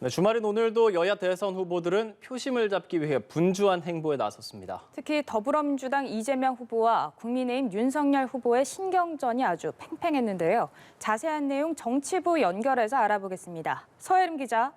네, 주말인 오늘도 여야 대선 후보들은 표심을 잡기 위해 분주한 행보에 나섰습니다. 특히 더불어민주당 이재명 후보와 국민의힘 윤석열 후보의 신경전이 아주 팽팽했는데요. 자세한 내용 정치부 연결해서 알아보겠습니다. 서혜림 기자.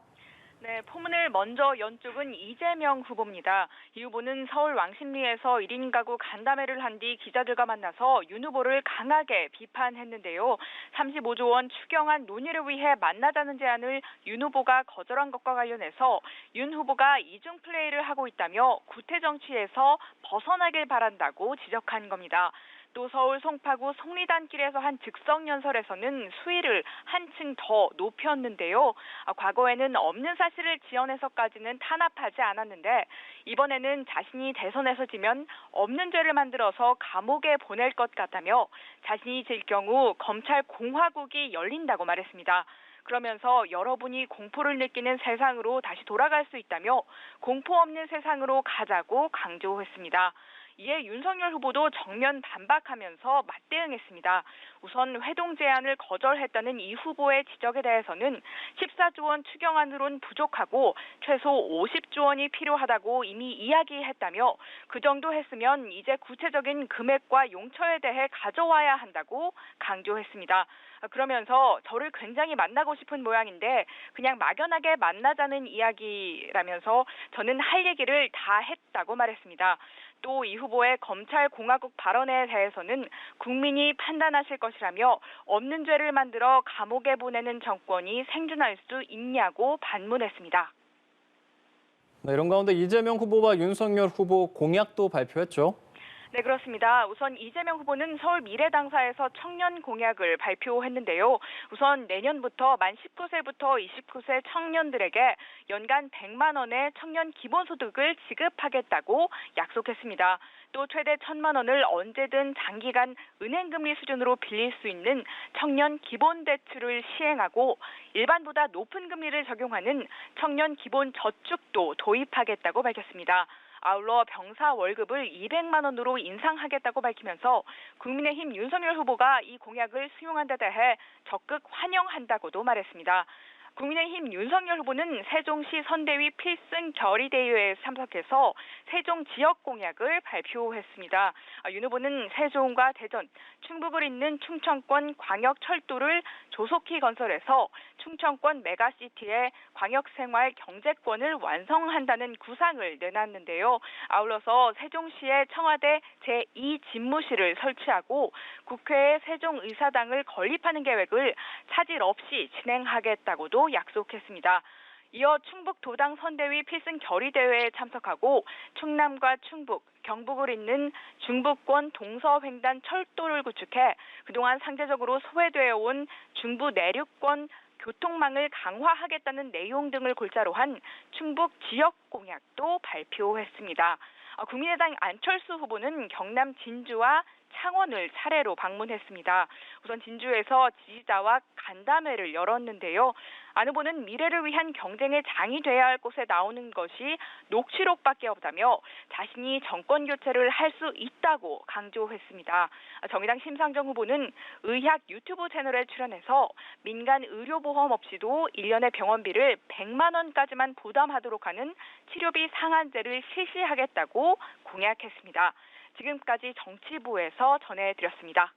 네, 포문을 먼저 연 쪽은 이재명 후보입니다. 이 후보는 서울 왕십리에서 1인 가구 간담회를 한 뒤 기자들과 만나서 윤 후보를 강하게 비판했는데요. 35조 원 추경안 논의를 위해 만나자는 제안을 윤 후보가 거절한 것과 관련해서 윤 후보가 이중 플레이를 하고 있다며 구태 정치에서 벗어나길 바란다고 지적한 겁니다. 또 서울 송파구 속리단길에서 한 즉석 연설에서는 수위를 한층 더 높였는데요. 과거에는 없는 사실을 지어내서까지는 탄압하지 않았는데 이번에는 자신이 대선에서 지면 없는 죄를 만들어서 감옥에 보낼 것 같다며 자신이 질 경우 검찰 공화국이 열린다고 말했습니다. 그러면서 여러분이 공포를 느끼는 세상으로 다시 돌아갈 수 있다며 공포 없는 세상으로 가자고 강조했습니다. 이에 윤석열 후보도 정면 반박하면서 맞대응했습니다. 우선 회동 제안을 거절했다는 이 후보의 지적에 대해서는 14조 원 추경안으론 부족하고 최소 50조 원이 필요하다고 이미 이야기했다며 그 정도 했으면 이제 구체적인 금액과 용처에 대해 가져와야 한다고 강조했습니다. 그러면서 저를 굉장히 만나고 싶은 모양인데 그냥 막연하게 만나자는 이야기라면서 저는 할 얘기를 다 했다고 말했습니다. 또 이 후보의 검찰 공화국 발언에 대해서는 국민이 판단하실 것이라며 없는 죄를 만들어 감옥에 보내는 정권이 생존할 수 있냐고 반문했습니다. 네, 이런 가운데 이재명 후보와 윤석열 후보 공약도 발표했죠. 네, 그렇습니다. 우선 이재명 후보는 서울 미래당사에서 청년 공약을 발표했는데요. 우선 내년부터 만 19세부터 29세 청년들에게 연간 100만 원의 청년 기본소득을 지급하겠다고 약속했습니다. 또 최대 1,000만 원을 언제든 장기간 은행금리 수준으로 빌릴 수 있는 청년 기본대출을 시행하고 일반보다 높은 금리를 적용하는 청년 기본저축도 도입하겠다고 밝혔습니다. 아울러 병사 월급을 200만 원으로 인상하겠다고 밝히면서 국민의힘 윤석열 후보가 이 공약을 수용한 데 대해 적극 환영한다고도 말했습니다. 국민의힘 윤석열 후보는 세종시 선대위 필승 결의대회에 참석해서 세종 지역 공약을 발표했습니다. 윤 후보는 세종과 대전, 충북을 잇는 충청권 광역철도를 조속히 건설해서 충청권 메가시티의 광역생활 경제권을 완성한다는 구상을 내놨는데요. 아울러서 세종시에 청와대 제2집무실을 설치하고 국회에 세종의사당을 건립하는 계획을 차질 없이 진행하겠다고도 약속했습니다. 이어 충북도당 선대위 필승 결의대회에 참석하고 충남과 충북, 경북을 잇는 중부권 동서횡단 철도를 구축해 그동안 상대적으로 소외되어 온 중부 내륙권 교통망을 강화하겠다는 내용 등을 골자로 한 충북 지역 공약도 발표했습니다. 국민의당 안철수 후보는 경남 진주와 창원을 차례로 방문했습니다. 우선 진주에서 지지자와 간담회를 열었는데요. 안 후보는 미래를 위한 경쟁의 장이 돼야 할 곳에 나오는 것이 녹취록밖에 없다며 자신이 정권 교체를 할 수 있다고 강조했습니다. 정의당 심상정 후보는 의학 유튜브 채널에 출연해서 민간 의료보험 없이도 1년의 병원비를 100만 원까지만 부담하도록 하는 치료비 상한제를 실시하겠다고 공약했습니다. 지금까지 정치부에서 전해드렸습니다.